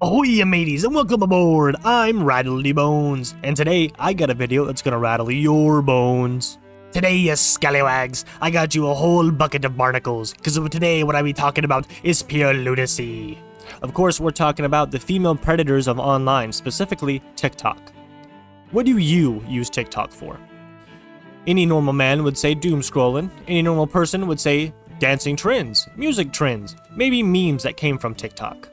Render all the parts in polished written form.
Ahoy, mateys, and welcome aboard! I'm Rattledy Bones, and today I got a video that's gonna rattle your bones. Today, you scallywags, I got you a whole bucket of barnacles, because today what I be talking about is pure lunacy. Of course, we're talking about the female predators of online, specifically TikTok. What do you use TikTok for? Any normal man would say doom scrolling, any normal person would say dancing trends, music trends, maybe memes that came from TikTok.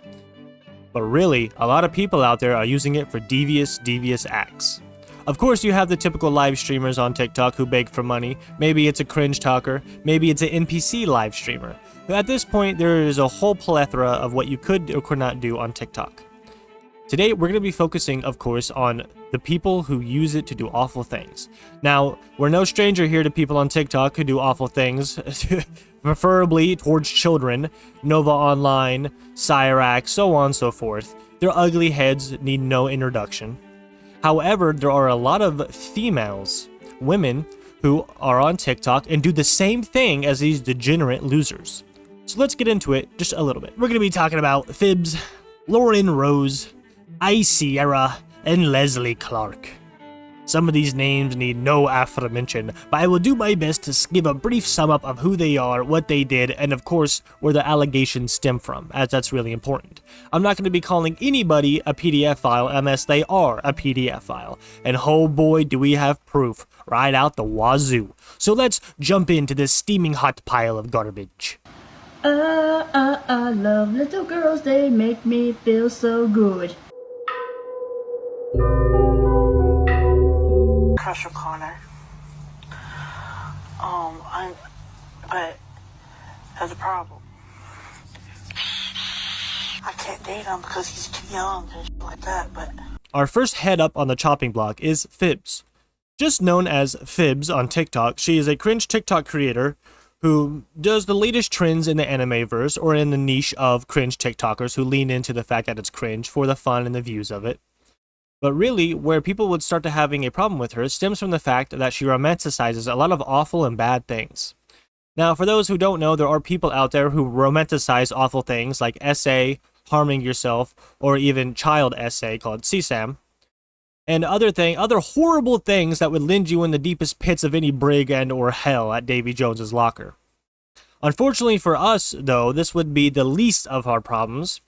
But really, a lot of people out there are using it for devious acts. Of course, you have the typical live streamers on TikTok who beg for money. Maybe it's a cringe talker, maybe it's an NPC live streamer. But at this point, there is a whole plethora of what you could or could not do on TikTok. Today, we're going to be focusing, of course, on the people who use it to do awful things. Now, we're no stranger here to people on TikTok who do awful things, preferably towards children, NovaOnline, Cyraxx, so on and so forth. Their ugly heads need no introduction. However, there are a lot of females, women, who are on TikTok and do the same thing as these degenerate losers. So let's get into it just a little bit. We're going to be talking about Phibz, Lauren Rose, Icierra, and Leslie Clark. Some of these names need no aforemention, but I will do my best to give a brief sum up of who they are, what they did, and of course, where the allegations stem from, as that's really important. I'm not going to be calling anybody a PDF file unless they are a PDF file, and oh boy do we have proof right out the wazoo. So let's jump into this steaming hot pile of garbage. I love little girls, they make me feel so good. Crush O'Connor. But there's a problem. I can't date him because he's too young and shit like that, but... Our first head up on the chopping block is Phibz. Just known as Phibz on TikTok, she is a cringe TikTok creator who does the latest trends in the anime-verse or in the niche of cringe TikTokers who lean into the fact that it's cringe for the fun and the views of it. But really, where people would start to having a problem with her stems from the fact that she romanticizes a lot of awful and bad things. Now, for those who don't know, there are people out there who romanticize awful things like SA, harming yourself, or even child SA called CSAM, and other horrible things that would land you in the deepest pits of any brig and or hell at Davy Jones's locker. Unfortunately for us, though, this would be the least of our problems,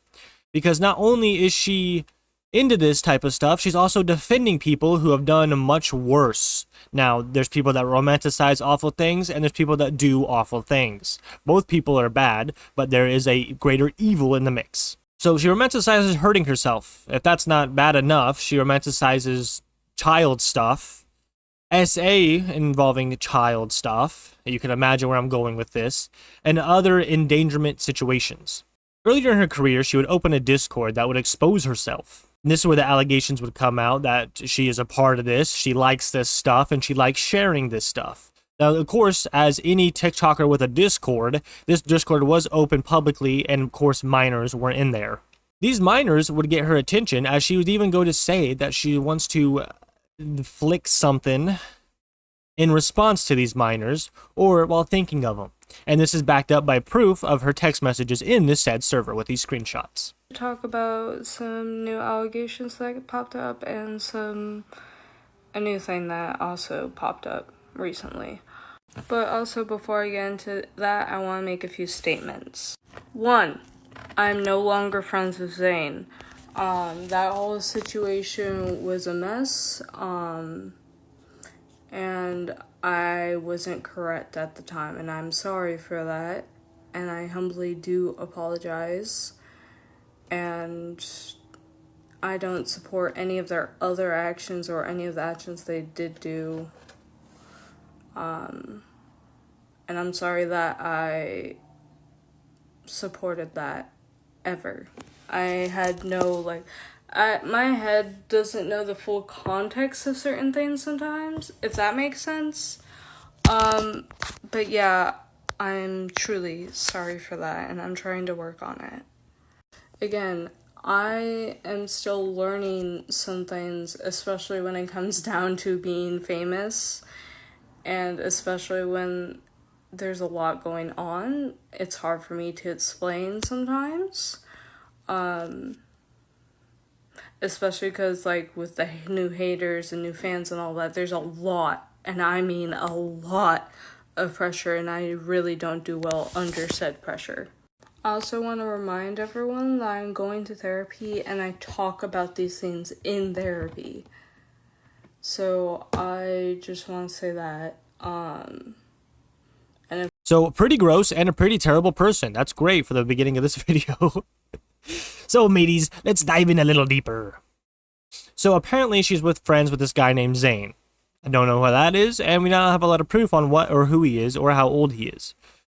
because not only is she into this type of stuff, she's also defending people who have done much worse. Now, there's people that romanticize awful things, and there's people that do awful things. Both people are bad, but there is a greater evil in the mix. So she romanticizes hurting herself. If that's not bad enough, she romanticizes child stuff. SA involving child stuff. You can imagine where I'm going with this. And other endangerment situations. Earlier in her career, she would open a Discord that would expose herself. And this is where the allegations would come out that she is a part of this, she likes this stuff, and she likes sharing this stuff. Now, of course, as any TikToker with a Discord, this Discord was open publicly, and of course, minors were in there. These minors would get her attention, as she would even go to say that she wants to flick something in response to these minors, or while thinking of them. And this is backed up by proof of her text messages in this said server with these screenshots. Talk about some new allegations that popped up and a new thing that also popped up recently. But also before I get into that, I want to make a few statements. 1, I'm no longer friends with Zane. That whole situation was a mess, and I wasn't correct at the time, and I'm sorry for that, and I humbly do apologize. And I don't support any of their other actions or any of the actions they did do. And I'm sorry that I supported that ever. I had no, my head doesn't know the full context of certain things sometimes, if that makes sense. But yeah, I'm truly sorry for that, and I'm trying to work on it. Again, I am still learning some things, especially when it comes down to being famous, and especially when there's a lot going on. It's hard for me to explain sometimes. especially because, like, with the new haters and new fans and all that, there's a lot, and I mean a lot of pressure, and I really don't do well under said pressure. I also want to remind everyone that I'm going to therapy and I talk about these things in therapy. So I just want to say that. So pretty gross and a pretty terrible person. That's great for the beginning of this video. So mateys, let's dive in a little deeper. So apparently she's with friends with this guy named Zane. I don't know who that is, and we don't have a lot of proof on what or who he is or how old he is.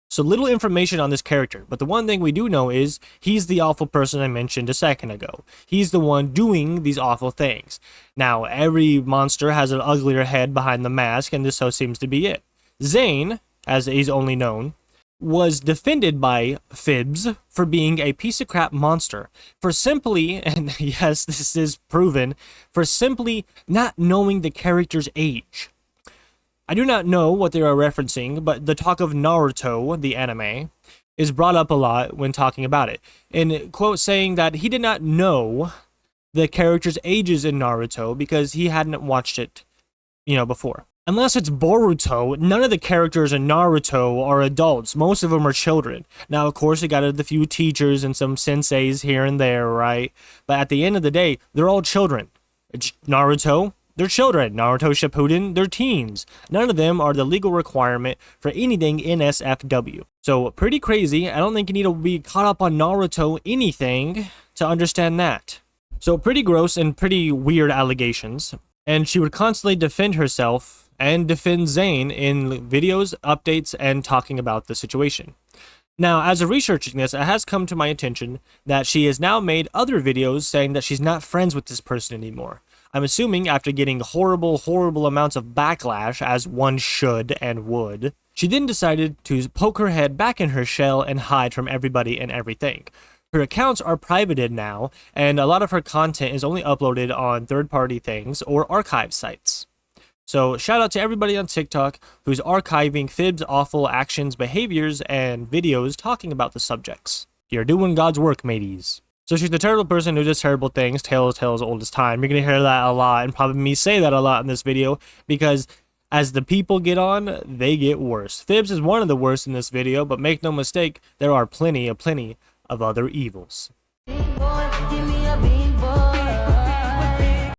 So little information on this character, but the one thing we do know is he's the awful person I mentioned a second ago. He's the one doing these awful things. Now, every monster has an uglier head behind the mask, and this so seems to be it. Zane, as he's only known, was defended by Phibz for being a piece of crap monster, for simply, and yes, this is proven, for simply not knowing the character's age. I do not know what they are referencing, but the talk of Naruto, the anime, is brought up a lot when talking about it. In quote saying that he did not know the characters' ages in Naruto because he hadn't watched it, before. Unless it's Boruto, none of the characters in Naruto are adults. Most of them are children. Now, of course, you got a few teachers and some senseis here and there, right? But at the end of the day, they're all children. Naruto, they're children. Naruto Shippuden, they're teens. None of them are the legal requirement for anything NSFW. So, pretty crazy. I don't think you need to be caught up on Naruto anything to understand that. So, pretty gross and pretty weird allegations. And she would constantly defend herself and defend Zane in videos, updates, and talking about the situation. Now, as of researching this, it has come to my attention that she has now made other videos saying that she's not friends with this person anymore. I'm assuming after getting horrible, horrible amounts of backlash, as one should and would, she then decided to poke her head back in her shell and hide from everybody and everything. Her accounts are privated now, and a lot of her content is only uploaded on third-party things or archive sites. So shout out to everybody on TikTok who's archiving Phibz' awful actions, behaviors, and videos talking about the subjects. You're doing God's work, mateys. So she's the terrible person who does terrible things, tales old as time. You're going to hear that a lot, and probably me say that a lot in this video, because as the people get on, they get worse. Phibz is one of the worst in this video, but make no mistake, there are plenty of other evils.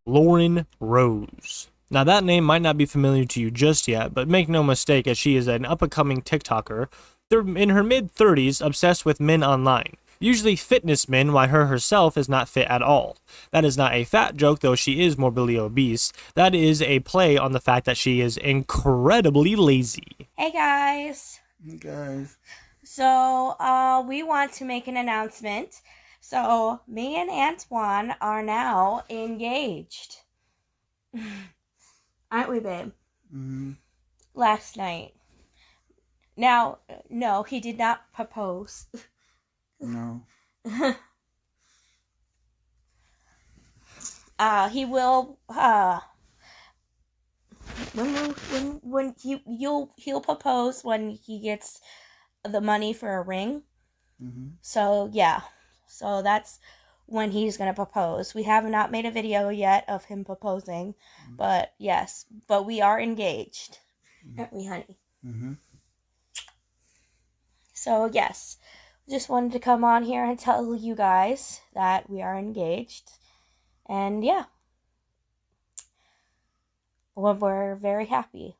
Lauren Rose. Now that name might not be familiar to you just yet, but make no mistake, as she is an up-and-coming TikToker, in her mid-30s, obsessed with men online. Usually fitness men, while her herself is not fit at all. That is not a fat joke, though she is morbidly obese. That is a play on the fact that she is incredibly lazy. Hey guys. Hey guys. So, we want to make an announcement. So, me and Antoine are now engaged. Aren't we, babe? Mm-hmm. Last night. Now, no, he did not propose. No. He will, when he'll propose when he gets the money for a ring. Mm-hmm. So, yeah. So that's when he's going to propose. We have not made a video yet of him proposing, but yes. But we are engaged. Aren't we, honey? Mm-hmm. So, yes. Just wanted to come on here and tell you guys that we are engaged. And, yeah. Well, we're very happy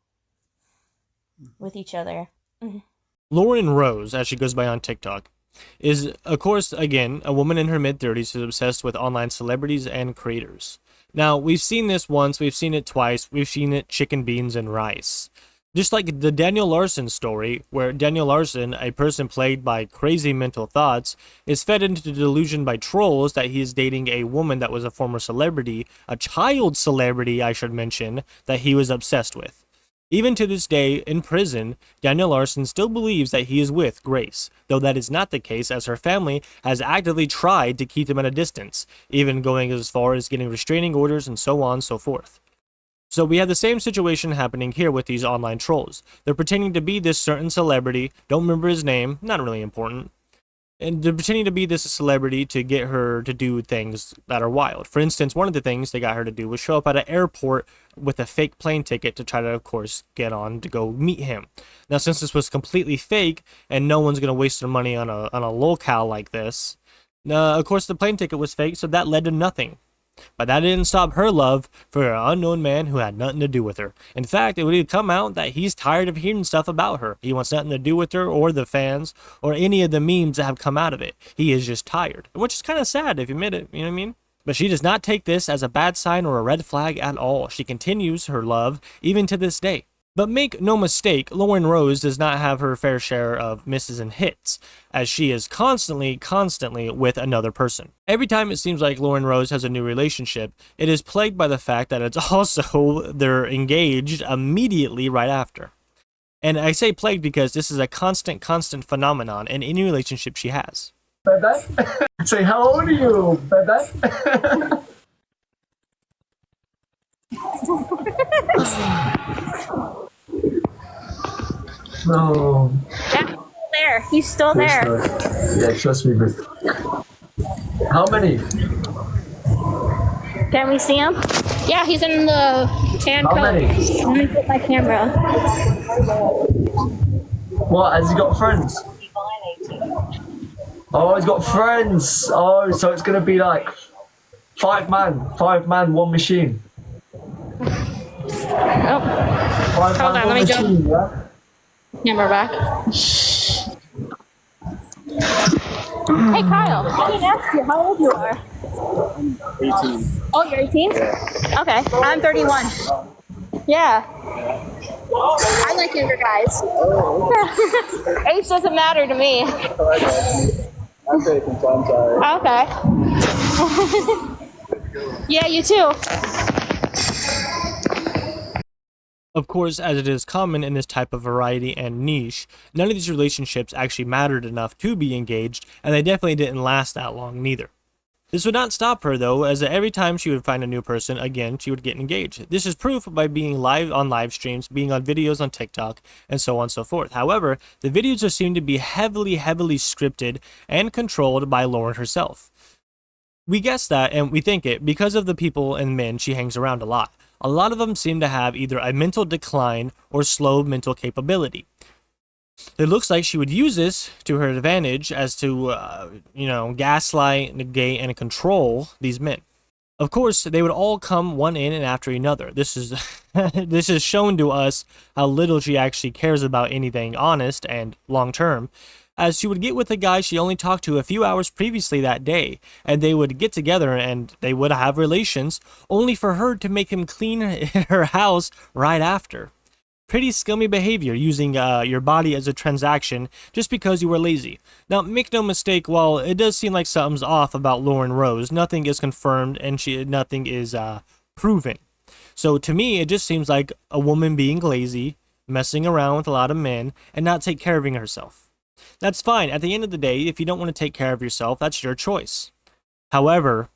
with each other. Mm-hmm. Lauren Rose, as she goes by on TikTok, is, of course, again, a woman in her mid-30s who's obsessed with online celebrities and creators. Now, we've seen this once, we've seen it twice, we've seen it chicken, beans, and rice. Just like the Daniel Larson story, where Daniel Larson, a person plagued by crazy mental thoughts, is fed into the delusion by trolls that he is dating a woman that was a former celebrity, a child celebrity, I should mention, that he was obsessed with. Even to this day, in prison, Daniel Larson still believes that he is with Grace, though that is not the case, as her family has actively tried to keep him at a distance, even going as far as getting restraining orders and so on and so forth. So we have the same situation happening here with these online trolls. They're pretending to be this certain celebrity, don't remember his name, not really important, And they're pretending to be this celebrity to get her to do things that are wild. For instance, one of the things they got her to do was show up at an airport with a fake plane ticket to try to, of course, get on to go meet him. Now, since this was completely fake and no one's going to waste their money on a locale like this, of course, the plane ticket was fake, so that led to nothing. But that didn't stop her love for an unknown man who had nothing to do with her. In fact, it would come out that he's tired of hearing stuff about her. He wants nothing to do with her or the fans or any of the memes that have come out of it. He is just tired, which is kind of sad if you admit it, you know what I mean? But she does not take this as a bad sign or a red flag at all. She continues her love even to this day. But make no mistake, Lauren Rose does not have her fair share of misses and hits, as she is constantly with another person. Every time it seems like Lauren Rose has a new relationship, it is plagued by the fact that it's also they're engaged immediately right after. And I say plagued because this is a constant phenomenon in any relationship she has. Bebe? Say, how old are you, Bebe? No. Yeah, there. He's still there. Yeah, trust me, but how many? Can we see him? Yeah, he's in the tan How coat. many? Let me put my camera. What, has he got friends? Oh, he's got friends. Oh, so it's gonna be like five man, one machine. Oh, Five hold man, on, one let me go. machine, yeah? Camera back. Hey Kyle, I didn't ask you how old you are. 18. Oh, you're 18? Okay, I'm 31. Yeah. I like younger guys. Age doesn't matter to me. I'm taking so I'm sorry. Okay. Yeah, you too. Of course, as it is common in this type of variety and niche, none of these relationships actually mattered enough to be engaged, and they definitely didn't last that long neither. This would not stop her though, as every time she would find a new person, again, she would get engaged. This is proof by being live on live streams, being on videos on TikTok, and so on and so forth. However, the videos are seen to be heavily scripted and controlled by Lauren herself. We guess that, and we think it, because of the people and men she hangs around a lot. A lot of them seem to have either a mental decline or slow mental capability. It looks like she would use this to her advantage as to, gaslight, negate, and control these men. Of course, they would all come one in and after another. This is this is shown to us how little she actually cares about anything honest and long-term, as she would get with a guy she only talked to a few hours previously that day, and they would get together and they would have relations, only for her to make him clean her house right after. Pretty scummy behavior, using your body as a transaction just because you were lazy. Now, make no mistake, while it does seem like something's off about Lauren Rose, nothing is confirmed and nothing is proven. So to me, it just seems like a woman being lazy, messing around with a lot of men, and not take care of herself. That's fine. At the end of the day, if you don't want to take care of yourself, that's your choice. However,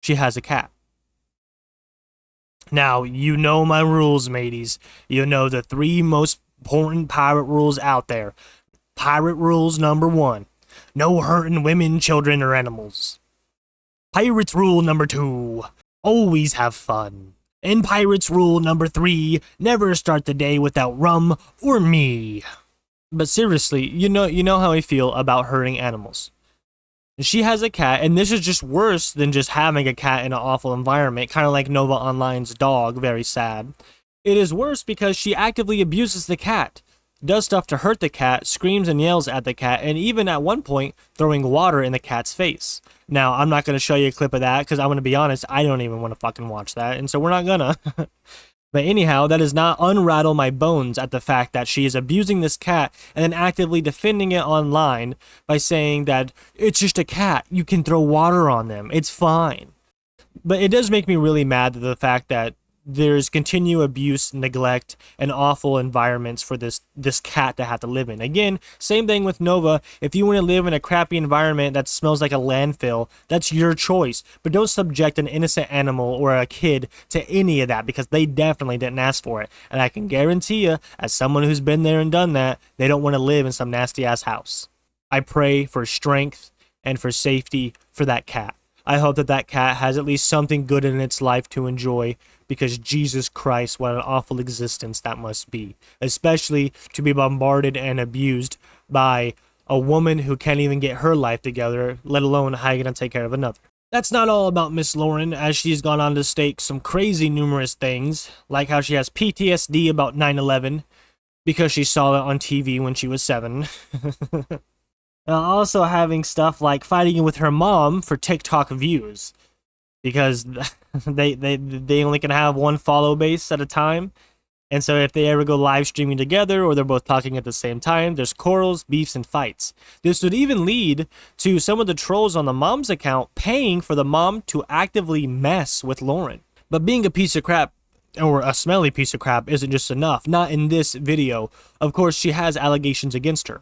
she has a cat. Now, you know my rules, mateys. You know the 3 most important pirate rules out there. Pirate rules number 1. No hurting women, children, or animals. Pirates rule number 2. Always have fun. And pirates rule number 3. Never start the day without rum or me. But seriously, you know how I feel about hurting animals. She has a cat, and this is just worse than just having a cat in an awful environment, kind of like NovaOnline's dog, very sad. It is worse because she actively abuses the cat, does stuff to hurt the cat, screams and yells at the cat, and even at one point, throwing water in the cat's face. Now, I'm not going to show you a clip of that, because I'm going to be honest, I don't even want to fucking watch that, and so we're not gonna. But anyhow, that does not unrattle my bones at the fact that she is abusing this cat and then actively defending it online by saying that it's just a cat, you can throw water on them, it's fine. But it does make me really mad at the fact that there's continued abuse, neglect, and awful environments for this cat to have to live in. Again, same thing with Nova. If you want to live in a crappy environment that smells like a landfill, that's your choice. But don't subject an innocent animal or a kid to any of that, because they definitely didn't ask for it. And I can guarantee you, as someone who's been there and done that, they don't want to live in some nasty ass house. I pray for strength and for safety for that cat. I hope that that cat has at least something good in its life to enjoy, because Jesus Christ, what an awful existence that must be. Especially to be bombarded and abused by a woman who can't even get her life together, let alone how you're going to take care of another. That's not all about Miss Lauren, as she's gone on to state some crazy numerous things, like how she has PTSD about 9/11 because she saw it on TV when she was 7. Also having stuff like fighting with her mom for TikTok views, because they only can have one follow base at a time. And so if they ever go live streaming together or they're both talking at the same time, there's quarrels, beefs, and fights. This would even lead to some of the trolls on the mom's account paying for the mom to actively mess with Lauren. But being a piece of crap, or a smelly piece of crap, isn't just enough. Not in this video. Of course, she has allegations against her.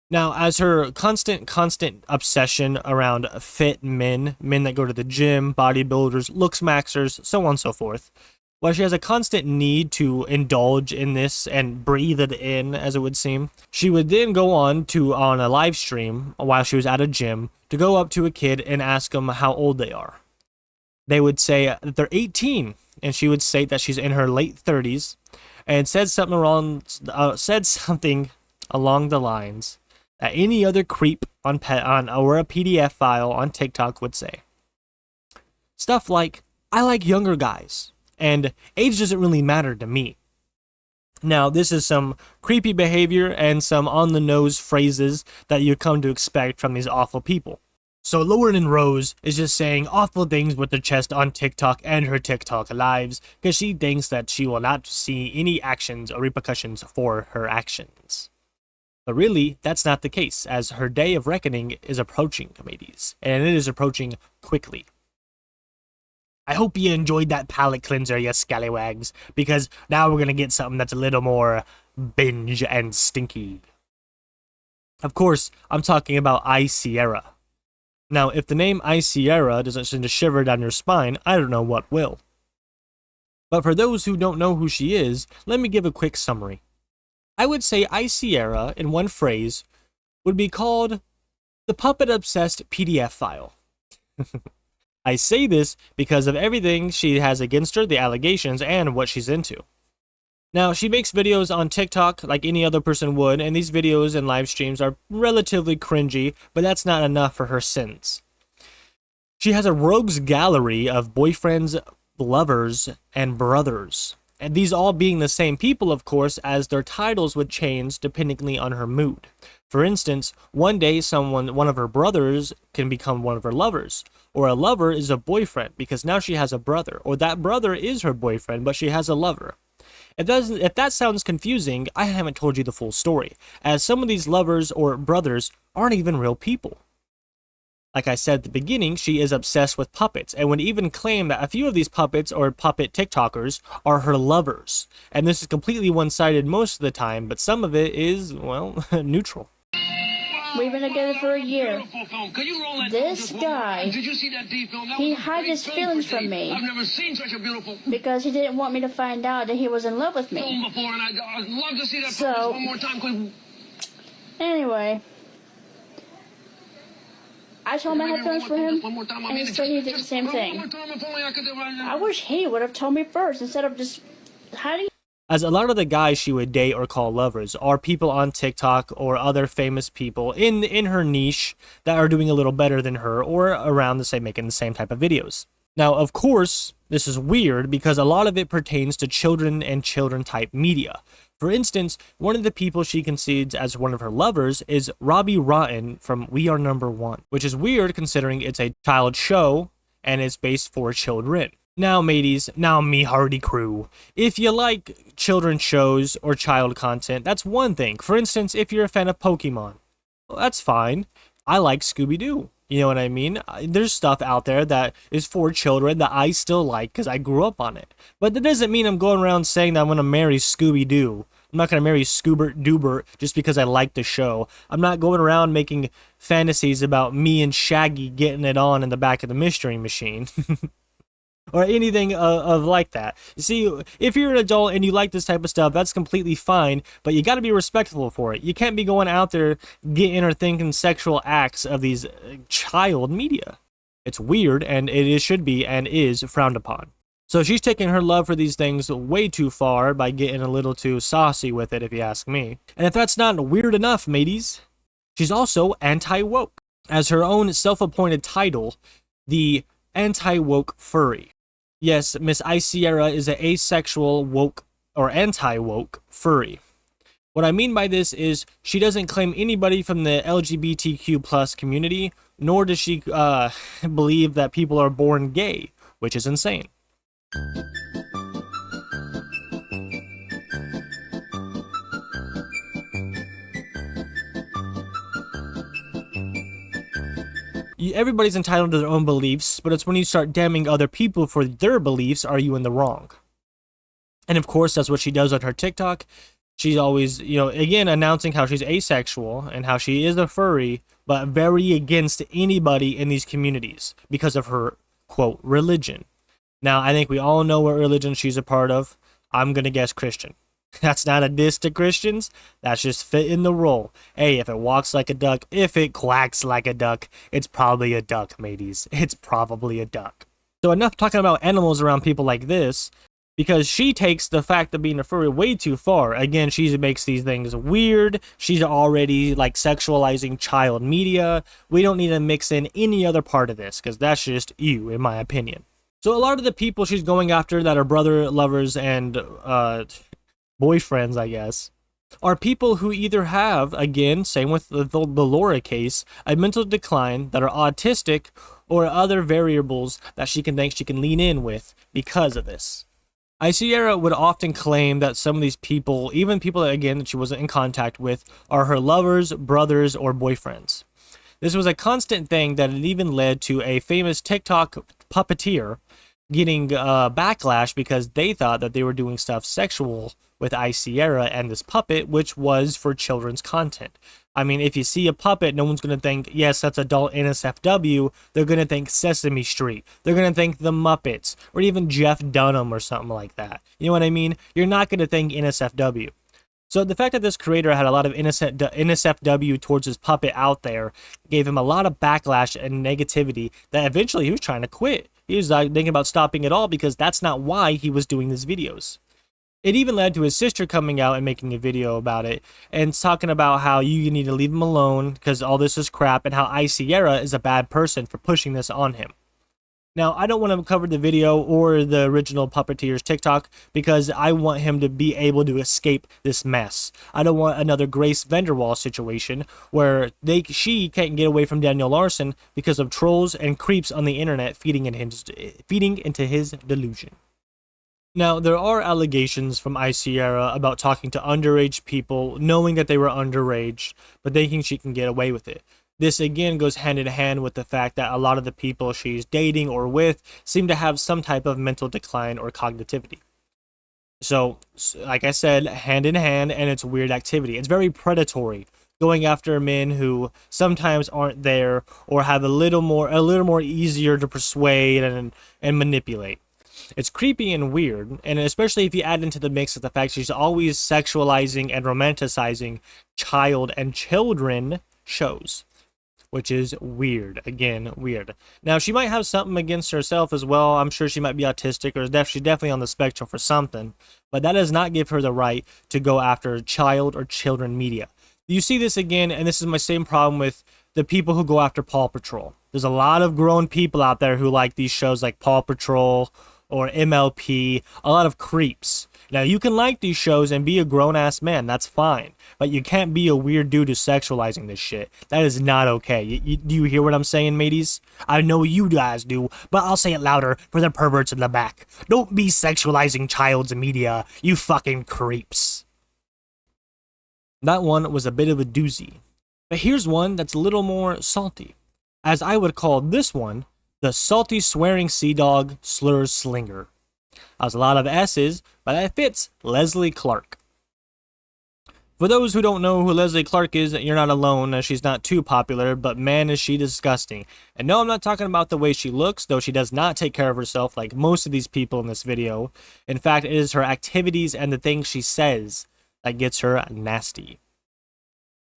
Now, as her constant obsession around fit men that go to the gym, bodybuilders, looks maxers, so on and so forth, while she has a constant need to indulge in this and breathe it in, as it would seem, she would then go on a live stream while she was at a gym to go up to a kid and ask them how old they are. They would say that they're 18, and she would state that she's in her late 30s, and said something along the lines that any other creep or a PDF file on TikTok would say. Stuff like, I like younger guys, and age doesn't really matter to me. Now, this is some creepy behavior and some on-the-nose phrases that you come to expect from these awful people. So Lauren and Rose is just saying awful things with her chest on TikTok and her TikTok lives, because she thinks that she will not see any actions or repercussions for her actions. But really, that's not the case, as her day of reckoning is approaching, mateys, and it is approaching quickly. I hope you enjoyed that palate cleanser, you scallywags, because now we're going to get something that's a little more binge and stinky. Of course, I'm talking about Icierra. Now, if the name Icierra doesn't send a shiver down your spine, I don't know what will. But for those who don't know who she is, let me give a quick summary. I would say Icierra, in one phrase, would be called the puppet-obsessed PDF file. I say this because of everything she has against her, the allegations, and what she's into. Now, she makes videos on TikTok like any other person would, and these videos and live streams are relatively cringy, but that's not enough for her sins. She has a rogues gallery of boyfriends, lovers, and brothers. And these all being the same people, of course, as their titles would change depending on her mood. For instance, one day one of her brothers can become one of her lovers, or a lover is a boyfriend because now she has a brother, or that brother is her boyfriend but she has a lover. If that sounds confusing, I haven't told you the full story, as some of these lovers or brothers aren't even real people. Like I said at the beginning, she is obsessed with puppets, and would even claim that a few of these puppets or puppet TikTokers are her lovers. And this is completely one-sided most of the time, but some of it is, well, neutral. We've been together for a year. This guy, he hid his feelings from me because he didn't want me to find out that he was in love with me. So, anyway, I told him I had feelings for him, and he said he did the same thing. I wish he would have told me first instead of just hiding. As a lot of the guys she would date or call lovers are people on TikTok or other famous people in her niche that are doing a little better than her or around the same, making the same type of videos. Now, of course, this is weird because a lot of it pertains to children and children type media. For instance, one of the people she concedes as one of her lovers is Robbie Rotten from We Are Number One, which is weird considering it's a child show and it's based for children. Now, mateys, now me hardy crew, if you like children's shows or child content, that's one thing. For instance, if you're a fan of Pokemon, well, that's fine. I like Scooby-Doo. You know what I mean? There's stuff out there that is for children that I still like because I grew up on it. But that doesn't mean I'm going around saying that I'm going to marry Scooby-Doo. I'm not going to marry Scoobert Doobert just because I like the show. I'm not going around making fantasies about me and Shaggy getting it on in the back of the Mystery Machine. or anything of like that. You see, if you're an adult and you like this type of stuff, that's completely fine, but you got to be respectful for it. You can't be going out there getting or thinking sexual acts of these child media. It's weird, and should be and is frowned upon. So she's taking her love for these things way too far by getting a little too saucy with it, if you ask me. And if that's not weird enough, mateys, she's also anti-woke. As her own self-appointed title, the anti-woke furry. Yes, Miss Icierra is an asexual woke or anti-woke furry. What I mean by this is she doesn't claim anybody from the LGBTQ plus community, nor does she believe that people are born gay, which is insane. Everybody's entitled to their own beliefs, but it's when you start damning other people for their beliefs are you in the wrong. And of course, that's what she does on her TikTok. She's always, again, announcing how she's asexual and how she is a furry, but very against anybody in these communities because of her, quote, religion. Now, I think we all know what religion she's a part of. I'm going to guess Christian. That's not a diss to Christians. That's just fitting the role. Hey, if it walks like a duck, if it quacks like a duck, it's probably a duck, mateys. It's probably a duck. So enough talking about animals around people like this, because she takes the fact of being a furry way too far. Again, she makes these things weird. She's already like sexualizing child media. We don't need to mix in any other part of this, because that's just you, in my opinion. So a lot of the people she's going after that are brother lovers and boyfriends, I guess, are people who either have, again, same with the Laura case, a mental decline, that are autistic, or other variables that she can think she can lean in with because of this. Icierra would often claim that some of these people, even people that, again, that she wasn't in contact with, are her lovers, brothers, or boyfriends. This was a constant thing that had even led to a famous TikTok puppeteer getting backlash because they thought that they were doing stuff sexual with Icierra and this puppet, which was for children's content. I mean, if you see a puppet, no one's going to think, yes, that's adult NSFW. They're going to think Sesame Street. They're going to think The Muppets, or even Jeff Dunham or something like that. You know what I mean? You're not going to think NSFW. So the fact that this creator had a lot of NSFW towards his puppet out there gave him a lot of backlash and negativity that eventually he was trying to quit. He was thinking about stopping it all because that's not why he was doing these videos. It even led to his sister coming out and making a video about it and talking about how you need to leave him alone because all this is crap, and how Icierra is a bad person for pushing this on him. Now, I don't want to cover the video or the original puppeteer's TikTok because I want him to be able to escape this mess. I don't want another Grace Vanderwall situation where she can't get away from Daniel Larson because of trolls and creeps on the internet feeding into his delusion. Now, there are allegations from Icierra about talking to underage people, knowing that they were underage, but thinking she can get away with it. This again goes hand in hand with the fact that a lot of the people she's dating or with seem to have some type of mental decline or cognitivity. So, like I said, hand in hand, and it's weird activity. It's very predatory, going after men who sometimes aren't there or have a little more easier to persuade and manipulate. It's creepy and weird, and especially if you add into the mix of the fact she's always sexualizing and romanticizing child and children shows, which is weird. Again, weird. Now, she might have something against herself as well. I'm sure she might be autistic, or she's definitely on the spectrum for something, but that does not give her the right to go after child or children media. You see this again, and this is my same problem with the people who go after Paw Patrol. There's a lot of grown people out there who like these shows like Paw Patrol or MLP, a lot of creeps. Now, you can like these shows and be a grown-ass man, that's fine. But you can't be a weird dude who's sexualizing this shit. That is not okay. Do you hear what I'm saying, mateys? I know you guys do, but I'll say it louder for the perverts in the back. Don't be sexualizing child's media, you fucking creeps. That one was a bit of a doozy. But here's one that's a little more salty. As I would call this one, the salty swearing sea dog slur slinger. That was a lot of S's, but that fits Leslie Clark. For those who don't know who Leslie Clark is, you're not alone, as she's not too popular, but man is she disgusting. And no, I'm not talking about the way she looks, though she does not take care of herself like most of these people in this video. In fact, it is her activities and the things she says that gets her nasty.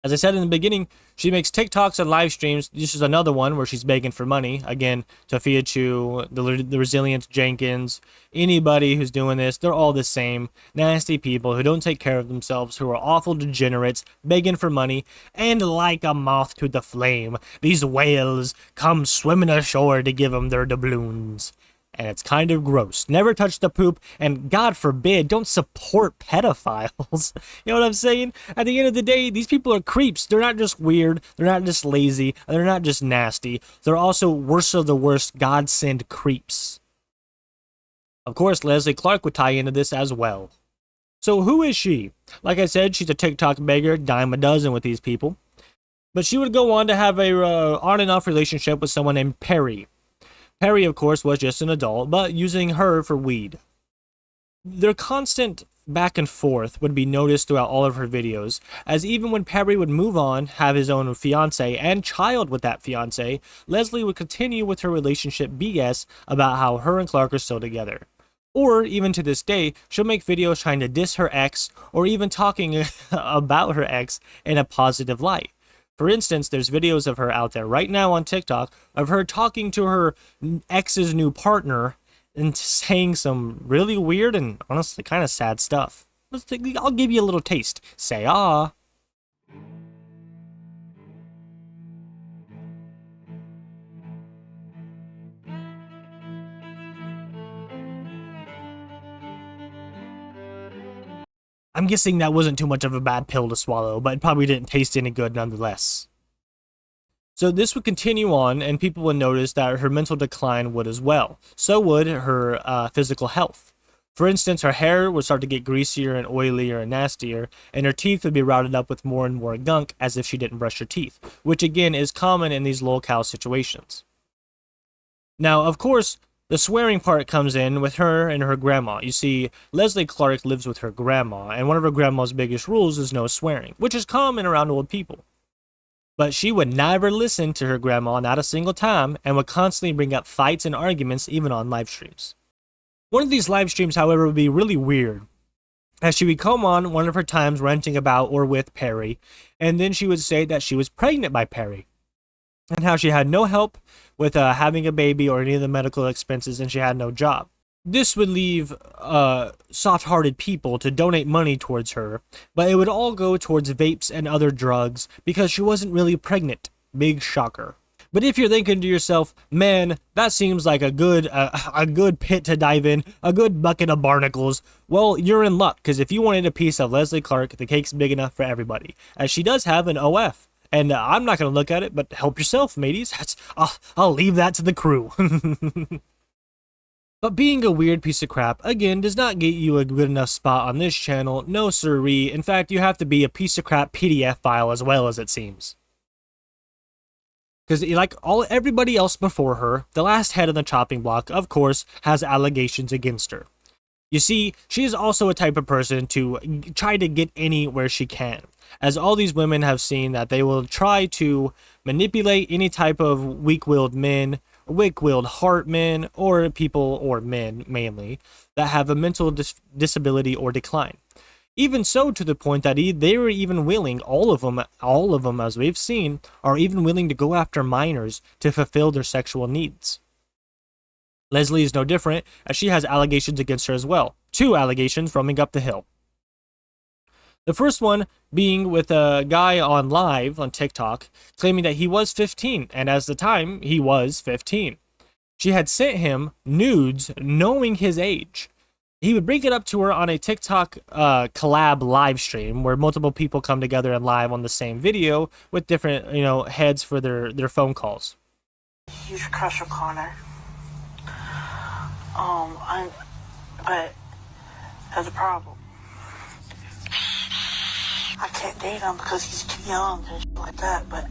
As I said in the beginning, she makes TikToks and live streams. This is another one where she's begging for money. Again, Tafia Chu, the Resilient Jenkins, anybody who's doing this, they're all the same. Nasty people who don't take care of themselves, who are awful degenerates, begging for money. And like a moth to the flame, these whales come swimming ashore to give them their doubloons. And it's kind of gross. Never touch the poop, and God forbid, don't support pedophiles. You know what I'm saying? At the end of the day, these people are creeps. They're not just weird, they're not just lazy, and they're not just nasty. They're also worst of the worst God-sent creeps. Of course, Leslie Clark would tie into this as well. So who is she? Like I said, she's a TikTok beggar, dime a dozen with these people. But she would go on to have a on and off relationship with someone named Perry. Perry, of course, was just an adult, but using her for weed. Their constant back and forth would be noticed throughout all of her videos, as even when Perry would move on, have his own fiancé and child with that fiancé, Leslie would continue with her relationship BS about how her and Clark are still together. Or, even to this day, she'll make videos trying to diss her ex, or even talking about her ex in a positive light. For instance, there's videos of her out there right now on TikTok of her talking to her ex's new partner and saying some really weird and honestly kind of sad stuff. I'll give you a little taste. Say ah. I'm guessing that wasn't too much of a bad pill to swallow, but it probably didn't taste any good nonetheless. So this would continue on, and people would notice that her mental decline would as well. So would her physical health. For instance, her hair would start to get greasier and oilier and nastier, and her teeth would be routed up with more and more gunk as if she didn't brush her teeth, which again is common in these lol-cow situations. Now, of course, the swearing part comes in with her and her grandma. You see, Leslie Clark lives with her grandma, and one of her grandma's biggest rules is no swearing, which is common around old people. But she would never listen to her grandma, not a single time, and would constantly bring up fights and arguments even on live streams. One of these live streams, however, would be really weird, as she would come on one of her times ranting about or with Perry, and then she would say that she was pregnant by Perry, and how she had no help with having a baby or any of the medical expenses, and she had no job. This would leave soft-hearted people to donate money towards her, but it would all go towards vapes and other drugs because she wasn't really pregnant. Big shocker. But if you're thinking to yourself, man, that seems like a good pit to dive in, a good bucket of barnacles, well, you're in luck, because if you wanted a piece of Leslie Clark, the cake's big enough for everybody, as she does have an OF. And I'm not going to look at it, but help yourself, mateys. I'll leave that to the crew. But being a weird piece of crap, again, does not get you a good enough spot on this channel. No siree. In fact, you have to be a piece of crap PDF file as well, as it seems. Because like everybody else before her, the last head on the chopping block, of course, has allegations against her. You see, she is also a type of person to try to get anywhere she can, as all these women have seen that they will try to manipulate any type of weak-willed men, weak-willed heart men, or people, or men mainly, that have a mental disability or decline. Even so, to the point that they were even willing, all of them as we've seen, are even willing to go after minors to fulfill their sexual needs. Leslie is no different, as she has allegations against her as well. 2 allegations roaming up the hill. The first one being with a guy on live on TikTok claiming that he was 15, and as the time, he was 15. She had sent him nudes knowing his age. He would bring it up to her on a TikTok collab live stream where multiple people come together and live on the same video with different, heads for their phone calls. Huge crush on Connor. But there's a problem. I can't date him because he's too young and shit like that, but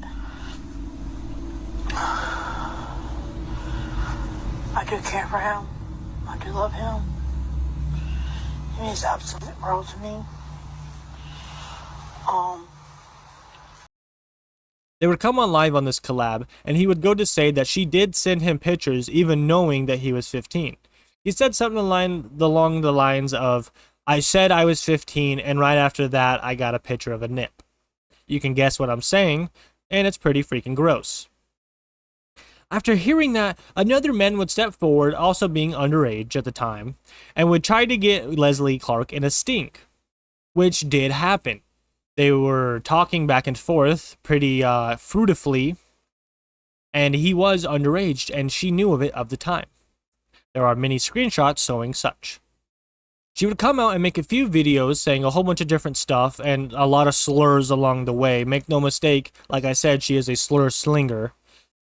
I do care for him. I do love him. He means absolute world to me. They would come on live on this collab, and he would go to say that she did send him pictures even knowing that he was 15. He said something along the lines of, "I said I was 15, and right after that, I got a picture of a nip." You can guess what I'm saying, and it's pretty freaking gross. After hearing that, another man would step forward, also being underage at the time, and would try to get Leslie Clark in a stink, which did happen. They were talking back and forth pretty fruitfully, and he was underage, and she knew of it at the time. There are many screenshots showing such. She would come out and make a few videos saying a whole bunch of different stuff and a lot of slurs along the way. Make no mistake, like I said, she is a slur slinger.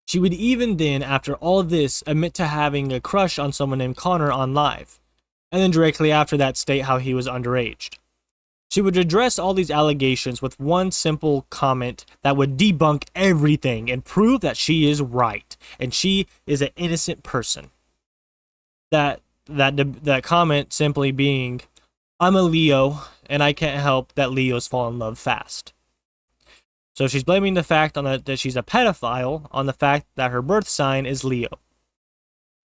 She would even then, after all this, admit to having a crush on someone named Connor on live, and then directly after that state how he was underage. She would address all these allegations with one simple comment that would debunk everything and prove that she is right, and she is an innocent person. That comment simply being, "I'm a Leo, and I can't help that Leos fall in love fast." So she's blaming the fact that she's a pedophile on the fact that her birth sign is Leo.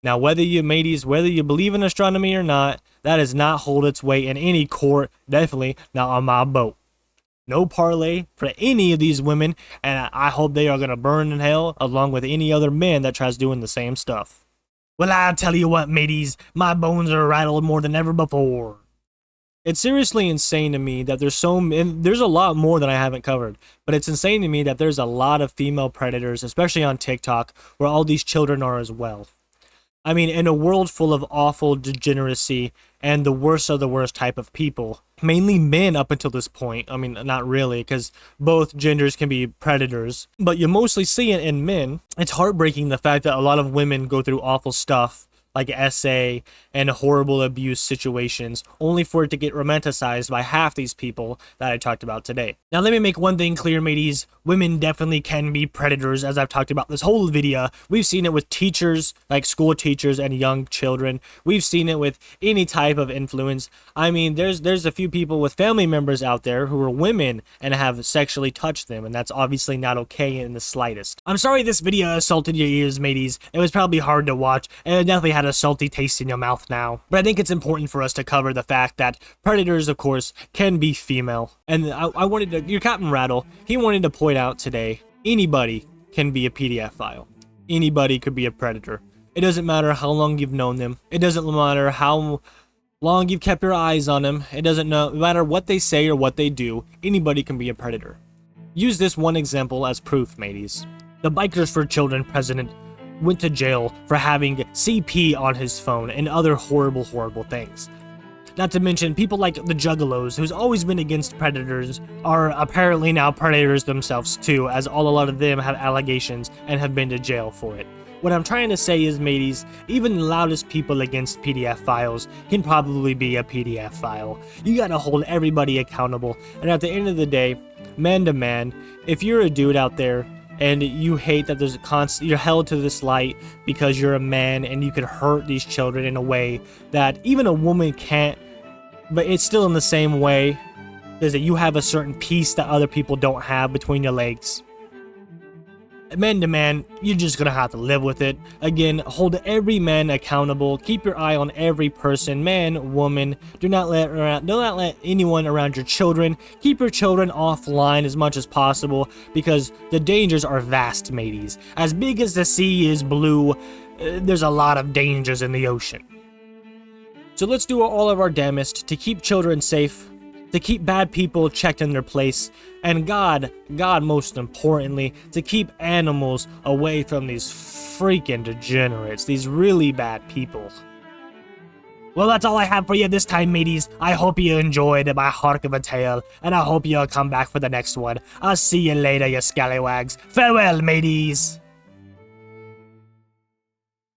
Now, whether you believe in astronomy or not, that does not hold its weight in any court, definitely not on my boat. No parlay for any of these women, and I hope they are going to burn in hell along with any other man that tries doing the same stuff. Well, I'll tell you what, mateys, my bones are rattled more than ever before. It's seriously insane to me that there's a lot more that I haven't covered, but it's insane to me that there's a lot of female predators, especially on TikTok, where all these children are as well. I mean, in a world full of awful degeneracy and the worst of the worst type of people, mainly men up until this point. I mean, not really, because both genders can be predators, but you mostly see it in men. It's heartbreaking the fact that a lot of women go through awful stuff like SA and horrible abuse situations, only for it to get romanticized by half these people that I talked about today. Now let me make one thing clear, mateys. Women definitely can be predators, as I've talked about this whole video. We've seen it with teachers, like school teachers and young children. We've seen it with any type of influence. I mean, there's a few people with family members out there who are women and have sexually touched them, and that's obviously not okay in the slightest. I'm sorry this video assaulted your ears, mateys. It was probably hard to watch, and it definitely had a salty taste in your mouth now. But I think it's important for us to cover the fact that predators, of course, can be female. And your Captain Rattle, he wanted to point out today, anybody can be a PDF file. Anybody could be a predator. It doesn't matter how long you've known them. It doesn't matter how long you've kept your eyes on them. It doesn't matter what they say or what they do. Anybody can be a predator. Use this one example as proof, mateys. The Bikers for Children president went to jail for having CP on his phone and other horrible, horrible things. Not to mention, people like the Juggalos, who's always been against predators, are apparently now predators themselves too, as a lot of them have allegations and have been to jail for it. What I'm trying to say is, mateys, even the loudest people against PDF files can probably be a PDF file. You gotta hold everybody accountable, and at the end of the day, man to man, if you're a dude out there and you hate that you're held to this light because you're a man and you could hurt these children in a way that even a woman can't, but it's still in the same way, is that you have a certain peace that other people don't have between your legs. Man to man, you're just gonna have to live with it. Again, hold every man accountable. Keep your eye on every person, man, woman. Do not let anyone around your children. Keep your children offline as much as possible, because the dangers are vast, mateys. As big as the sea is blue, there's a lot of dangers in the ocean. So let's do all of our damnedest to keep children safe, to keep bad people checked in their place, and God most importantly, to keep animals away from these freaking degenerates, these really bad people. Well, that's all I have for you this time, mateys. I hope you enjoyed my hark of a tale, and I hope you'll come back for the next one. I'll see you later, you scallywags. Farewell, mateys.